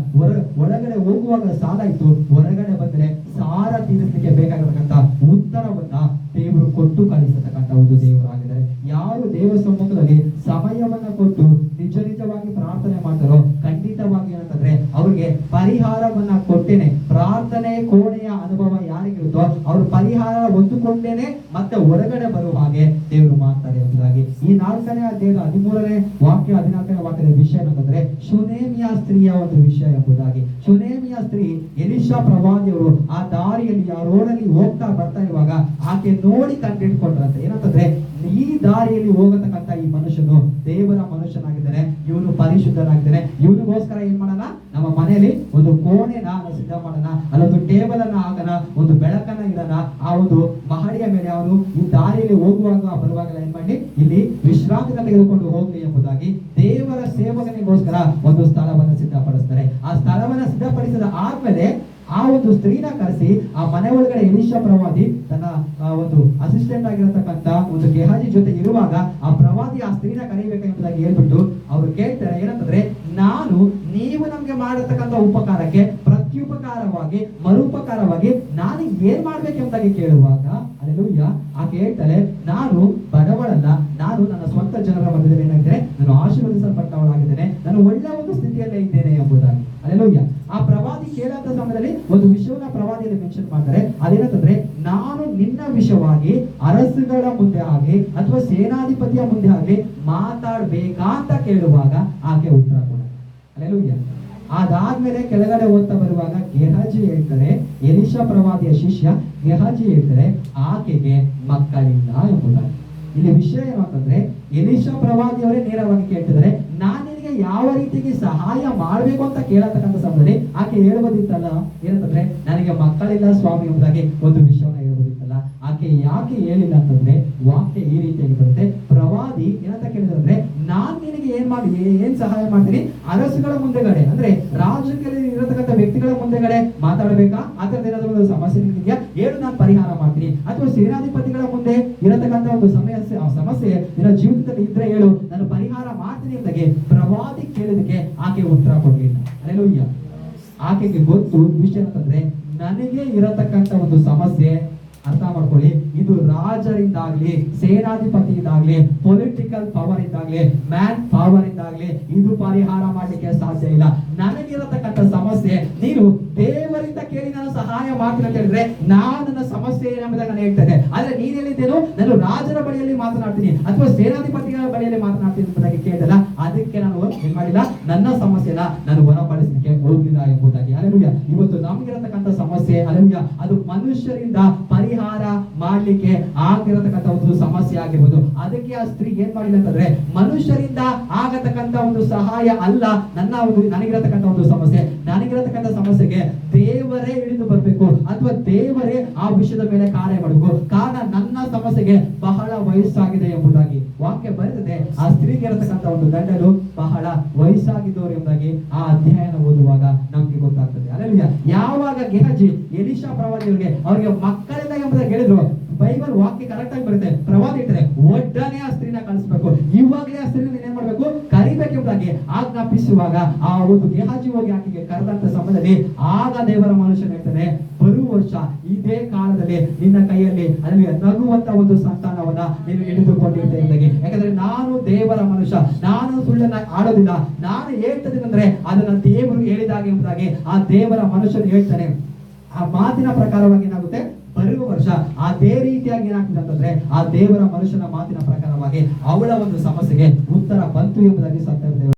ಒಳಗಡೆ ಹೋಗುವಾಗ ಸಾಲ ಇತ್ತು, ಹೊರಗಡೆ ಬಂದ್ರೆ ಸಾಲ ತೀರಿಸಲಿಕ್ಕೆ ಬೇಕಾಗಿರತಕ್ಕಂಥ ಉತ್ತರವನ್ನ ದೇವರು ಕೊಟ್ಟು ಕಳಿಸತಕ್ಕಂಥ ಒಂದು ದೇವರಾಗಿದ್ದಾರೆ. ಯಾರು ದೇವ ಸಮ್ಮುಖದಲ್ಲಿ ಸಮಯವನ್ನ ಕೊಟ್ಟು ನಿಜವಾಗಿ ಪ್ರಾರ್ಥನೆ ಮಾಡ್ತಾರೋ ಖಂಡಿತವಾಗಿ ಏನಂತಂದ್ರೆ ಅವ್ರಿಗೆ ಪರಿಹಾರವನ್ನ ಕೊಟ್ಟೇನೆ. ಪ್ರಾರ್ಥನೆ ಕೋಣೆಯ ಅನುಭವ ಯಾರಿಗಿರುತ್ತೋ ಅವರು ಪರಿಹಾರ ಹೊಂದಿಕೊಂಡೇನೆ ಮತ್ತೆ ಹೊರಗಡೆ ಬರುವ ಹಾಗೆ ದೇವರು ಮಾಡ್ತಾರೆ ಎಂಬುದಾಗಿ. ಈ 4ನೇ ಅಧ್ಯಾಯದ 13ನೇ ವಾಕ್ಯ 14ನೇ ವಾಕ್ಯದ ವಿಷಯ ಏನಂತಂದ್ರೆ ಶುನೇಮಿಯ ಸ್ತ್ರೀಯ ಒಂದು ವಿಷಯ ಎಂಬುದಾಗಿ. ಶುನೇಮಿಯ ಸ್ತ್ರೀ ಎಲೀಷಾ ಪ್ರವಾದಿಯವರು ಆ ದಾರಿಯಲ್ಲಿ ಆ ರೋಡಲ್ಲಿ ಹೋಗ್ತಾ ಬರ್ತಾ ಇರುವಾಗ ಆಕೆ ನೋಡಿ ಕಂಡಿಡ್ಕೊಂಡ್ರಂತೆ. ಏನಂತಂದ್ರೆ, ಈ ದಾರಿಯಲ್ಲಿ ಹೋಗತಕ್ಕಂತ ಈ ಮನುಷ್ಯನು ದೇವರ ಮನುಷ್ಯನಾಗಿದ್ದಾನೆ, ಇವನು ಪರಿಶುದ್ಧನಾಗಿದ್ದಾನೆ, ಇವನಿಗೋಸ್ಕರ ಏನ್ ಮಾಡೋಣ, ನಮ್ಮ ಮನೆಯಲ್ಲಿ ಒಂದು ಕೋಣೆನ ಸಿದ್ಧ ಮಾಡೋಣ, ಅಲ್ಲೊಂದು ಟೇಬಲ್ ಅನ್ನ ಹಾಕೋಣ, ಒಂದು ಬೆಳಕನ್ನ ಇಡೋಣ, ಆ ಒಂದು ಮಹಡಿಯ ಮೇಲೆ ಅವನು ಈ ದಾರಿಯಲ್ಲಿ ಹೋಗುವಾಗ ಬರುವಾಗ ಏನ್ ಮಾಡಿ ಇಲ್ಲಿ ವಿಶ್ರಾಂತಿನ ತೆಗೆದುಕೊಂಡು ಹೋಗ್ಲಿ ಎಂಬುದಾಗಿ ದೇವರ ಸೇವಕನಿಗೋಸ್ಕರ ಒಂದು ಸ್ಥಳವನ್ನು ಸಿದ್ಧಪಡಿಸ್ತಾರೆ. ಆ ಸ್ಥಳವನ್ನ ಸಿದ್ಧಪಡಿಸಿದ ಆದ್ಮೇಲೆ ಆ ಒಂದು ಸ್ತ್ರೀನ ಕರೆಸಿ ಆ ಮನೆ ಒಳಗಡೆ ಎಲೀಷಾ ಪ್ರವಾದಿ ತನ್ನ ಒಂದು ಅಸಿಸ್ಟೆಂಟ್ ಆಗಿರತಕ್ಕಂತ ಒಂದು ಗೆಹಾಜಿ ಜೊತೆ ಇರುವಾಗ ಆ ಪ್ರವಾದಿ ಆ ಸ್ತ್ರೀನ ಕರೀಬೇಕೆಂಬುದಾಗಿ ಹೇಳ್ಬಿಟ್ಟು ಅವ್ರು ಕೇಳ್ತಾರೆ. ಏನಂತಂದ್ರೆ, ನೀವು ನಮ್ಗೆ ಮಾಡತಕ್ಕಂಥ ಉಪಕಾರಕ್ಕೆ ಪ್ರತ್ಯುಪಕಾರವಾಗಿ ಮರುಪಕಾರವಾಗಿ ನಾನು ಏನ್ ಮಾಡ್ಬೇಕೆಂಬುದಾಗಿ ಕೇಳುವಾಗ ಅಲ್ಲೆಲೂಯಾ ಆಕೆ ಹೇಳ್ತಾಳೆ, ನಾನು ಬಡವಳಲ್ಲ, ನಾನು ನನ್ನ ಸ್ವಂತ ಜನರ ಮಧ್ಯದಲ್ಲಿ ಏನಾಗಿದ್ದೇನೆ, ನಾನು ಆಶೀರ್ವದಿಸಲ್ಪಟ್ಟವಳಾಗಿದ್ದೇನೆ, ನಾನು ಒಳ್ಳೆ ಒಂದು ಸ್ಥಿತಿಯಲ್ಲೇ ಇದ್ದೇನೆ ಎಂಬುದಾಗಿ. ಅಲ್ಲೆಲೂಯಾ. ಆ ಪ್ರವಾದಿ ಕೇಳಂತ ಸಮಯದಲ್ಲಿ ಒಂದು ವಿಷಯವನ್ನ ಪ್ರವಾದಿಯಲ್ಲಿ ಮೆನ್ಷನ್ ಮಾಡ್ತಾರೆ. ಅದೇನಂತಂದ್ರೆ, ನಾನು ನಿನ್ನ ವಿಷಯವಾಗಿ ಅರಸುಗಳ ಮುಂದೆ ಆಗಲಿ ಅಥವಾ ಸೇನಾಧಿಪತಿಯ ಮುಂದೆ ಆಗಲಿ ಮಾತಾಡ್ಬೇಕಾ ಅಂತ ಕೇಳುವಾಗ ಆಕೆ ಉತ್ತರ ಕೊಡ. ಅಲ್ಲೆಲೂಯಾ. ಅದಾದ್ಮೇಲೆ ಕೆಳಗಡೆ ಓದ್ತಾ ಬರುವಾಗ ಗೆಹಾಜಿ ಹೇಳ್ತಾರೆ, ಎಲೀಷಾ ಪ್ರವಾದಿಯ ಶಿಷ್ಯ ಗೆಹಾಜಿ ಹೇಳ್ತಾರೆ, ಆಕೆಗೆ ಮಕ್ಕಳಿಲ್ಲ ಎಂಬುದಾಗಿ. ಇಲ್ಲಿ ವಿಷಯ ಏನಂತಂದ್ರೆ, ಎಲೀಷಾ ಪ್ರವಾದಿಯವರೇ ನೇರವಾಗಿ ಕೇಳ್ತಿದ್ದಾರೆ, ನಾನು ನಿನಗೆ ಯಾವ ರೀತಿಗೆ ಸಹಾಯ ಮಾಡ್ಬೇಕು ಅಂತ ಕೇಳತಕ್ಕಂಥ ಸಮಯದಲ್ಲಿ ಆಕೆ ಹೇಳ್ಬೋದಿತ್ತಲ್ಲ, ಏನಂತಂದ್ರೆ ನನಗೆ ಮಕ್ಕಳಿಲ್ಲ ಸ್ವಾಮಿ ಎಂಬುದಾಗಿ ಒಂದು ವಿಷಯವನ್ನ ಹೇಳ್ಬೋದಿತ್ತಲ್ಲ. ಆಕೆ ಯಾಕೆ ಹೇಳಿಲ್ಲ ಅಂತಂದ್ರೆ, ವಾಕ್ಯ ಈ ರೀತಿಯಾಗಿ ಬರುತ್ತೆ. ಪ್ರವಾದಿ ಏನಂತ ಕೇಳಿದ್ರೆ, ನಾನ್ ನಿನಗೆ ಏನ್ ಸಹಾಯ ಮಾಡ್ತೀನಿ, ಅರಸುಗಳ ಮುಂದೆಗಡೆ ಅಂದ್ರೆ ರಾಜಕೀಯ ಇರತಕ್ಕಂಥ ವ್ಯಕ್ತಿಗಳ ಮುಂದೆಗಡೆ ಮಾತಾಡಬೇಕಾ, ಆ ತರದ ಏನಾದ್ರು ಒಂದು ಸಮಸ್ಯೆ ನಿನಗೆ ಹೇಳು, ನಾನು ಪರಿಹಾರ ಮಾಡ್ತೀನಿ. ಅಥವಾ ಸೇನಾಧಿಪತಿಗಳ ಮುಂದೆ ಇರತಕ್ಕಂಥ ಒಂದು ಸಮಸ್ಯೆ ನಿನ್ನ ಜೀವಿತದಲ್ಲಿ ಇದ್ರೆ ಹೇಳು, ನಾನು ಪರಿಹಾರ ಮಾಡ್ತೀನಿ ಅಂತಾಗೆ ಪ್ರವಾದಿ ಕೇಳಿದಕ್ಕೆ ಆಕೆ ಉತ್ತರ ಕೊಡ್ಲಿಲ್ಲ. ಅಲ್ಲೆಲೂಯಾ. ಆಕೆಗೆ ಗೊತ್ತು ವಿಷಯ ಅಂತಂದ್ರೆ, ನನಗೆ ಇರತಕ್ಕಂಥ ಒಂದು ಸಮಸ್ಯೆ ಅರ್ಥ ಮಾಡ್ಕೊಳ್ಳಿ, ಇದು ರಾಜರಿಂದಾಗ್ಲಿ ಸೇನಾಧಿಪತಿಯಿಂದಾಗ್ಲಿ ಪೊಲಿಟಿಕಲ್ ಪವರ್ ಇಂದಾಗ್ಲಿ ಮ್ಯಾನ್ ಪವರ್ ಇಂದಾಗ್ಲಿ ಇದು ಪರಿಹಾರ ಮಾಡ್ಲಿಕ್ಕೆ ಸಾಧ್ಯ ಇಲ್ಲ. ನನಗಿರತಕ್ಕಂಥ ಸಮಸ್ಯೆ ನೀನು ದೇವರಿಂದ ಕೇಳಿ ನಾನು ಸಹಾಯ ಮಾಡ್ತೀನಿ ಅಂತ ಹೇಳಿದ್ರೆ ನಾನು ನನ್ನ ಸಮಸ್ಯೆ ಏನೆಂಬುದಾಗಿ ನಾನು ಹೇಳ್ತೇನೆ. ಆದ್ರೆ ನೀನ್ ಹೇಳಿದ್ದೇನು, ನಾನು ರಾಜರ ಬಳಿಯಲ್ಲಿ ಮಾತನಾಡ್ತೀನಿ ಅಥವಾ ಸೇನಾಧಿಪತಿಗಳ ಬಳಿಯಲ್ಲಿ ಮಾತನಾಡ್ತೀನಿ ಎಂಬುದಾಗಿ ಕೇಳಿದಲ್ಲ, ಅದಕ್ಕೆ ನಾನು ಏನ್ ಮಾಡಿಲ್ಲ, ನನ್ನ ಸಮಸ್ಯೆನ ನಾನು ಹೊರಪಡಿಸಲಿಕ್ಕೆ ಹೋಗಿಲ್ಲ ಎಂಬುದಾಗಿ. ಅಲ್ಲೆಲೂಯಾ. ಇವತ್ತು ನಮ್ಗಿರತಕ್ಕಂಥ ಸಮಸ್ಯೆ ಅಲ್ಲೆಲೂಯಾ, ಅದು ಮನುಷ್ಯರಿಂದ ಪರಿಹಾರ ಮಾಡ್ಲಿಕ್ಕೆ ಆಗಿರತಕ್ಕಂಥ ಒಂದು ಸಮಸ್ಯೆ ಆಗಿರ್ಬೋದು. ಅದಕ್ಕೆ ಆ ಸ್ತ್ರೀ ಏನ್ ಮಾಡಿಲ್ಲ ಅಂತಂದ್ರೆ, ಮನುಷ್ಯರಿಂದ ಆಗತಕ್ಕಂಥ ಒಂದು ಸಹಾಯ ಅಲ್ಲ ನನಗಿರತಕ್ಕಂಥ ಒಂದು ಸಮಸ್ಯೆ, ನನಗಿರತಕ್ಕಂಥ ಸಮಸ್ಯೆಗೆ ದೇವರೇ ಇಳಿದು ಬರ್ಬೇಕು ಅಥವಾ ದೇವರೇ ಆ ವಿಷಯದ ಮೇಲೆ ಕಾರ್ಯ ಮಾಡಬೇಕು. ಕಾರಣ ನನ್ನ ಸಮಸ್ಯೆಗೆ ಬಹಳ ವಯಸ್ಸಾಗಿದೆ ಎಂಬುದಾಗಿ ವಾಕ್ಯ ಬರೆದಿದೆ. ಆ ಸ್ತ್ರೀಗೆ ಇರತಕ್ಕಂಥ ಒಂದು ಗಂಡನು ಬಹಳ ವಯಸ್ಸಾಗಿದ್ದವರು ಎಂಬುದಾಗಿ ಆ ಅಧ್ಯಾಯನ ಓದುವಾಗ ನಮ್ಗೆ ಗೊತ್ತಾಗ್ತದೆ. ಅಲ್ಲೆಲೂಯಾ. ಯಾವಾಗ ಗೆಹಾಜಿ ಎಲೀಷಾ ಪ್ರವಾದಿಯವರಿಗೆ ಅವ್ರಿಗೆ ಮಕ್ಕಳಿಂದ ಎಂಬುದಾಗಿ ಹೇಳಿದ್ರು, ಬೈಬಲ್ ವಾಕ್ಯ ಕರೆಕ್ಟ್ ಆಗಿ ಬರುತ್ತೆ. ಪ್ರವಾದಿ ಇಟ್ಟರೆ ಒಡ್ಡನೆ ಆ ಸ್ತ್ರೀನ ಕಳಿಸ್ಬೇಕು, ಇವಾಗಲೇ ಆ ಸ್ತ್ರೀನ ಏನ್ ಮಾಡ್ಬೇಕು, ಕರಿಬೇಕೆಂಬುದಾಗಿ ಆಜ್ಞಾಪಿಸಿದ್ರು. ಆಜ್ಞಾಪಿಸುವಾಗ ಆ ಒಂದು ಗೆಹಾಜಿ ಹೋಗಿ ಆಕೆಗೆ ಕರೆದಂತ ಸಮಯದಲ್ಲಿ ಆಗ ದೇವರ ಮನುಷ್ಯನ ಹೇಳ್ತಾನೆ, ಬರುವ ವರ್ಷ ಇದೇ ಕಾಲದಲ್ಲಿ ನಿನ್ನ ಕೈಯಲ್ಲಿ ಅಲ್ಲಿ ನಗುವಂತ ಒಂದು ಸಂತಾನವನ್ನ ನೀನು ಹಿಡಿದುಕೊಂಡಿರ್ತೇನೆ. ಯಾಕಂದ್ರೆ ನಾನು ದೇವರ ಮನುಷ್ಯ, ನಾನು ಸುಳ್ಳನ್ನ ಆಡೋದಿಲ್ಲ, ನಾನು ಹೇಳ್ತೇನೆ ಅಂದ್ರೆ ಅದನ್ನ ದೇವರು ಹೇಳಿದಾಗ ಎಂಬುದಾಗಿ ಆ ದೇವರ ಮನುಷ್ಯನು ಹೇಳ್ತಾನೆ. ಆ ಮಾತಿನ ಪ್ರಕಾರವಾಗಿ ಏನಾಗುತ್ತೆ, ಬರುವ ವರ್ಷ ಅದೇ ರೀತಿಯಾಗಿ ಏನಾಗ್ತದೆ ಅಂತಂದ್ರೆ ಆ ದೇವರ ಮನುಷ್ಯನ ಮಾತಿನ ಪ್ರಕಾರವಾಗಿ ಅವಳ ಒಂದು ಸಮಸ್ಯೆಗೆ ಉತ್ತರ ಬಂತು ಎಂಬುದಾಗಿ ಸತ್ಯ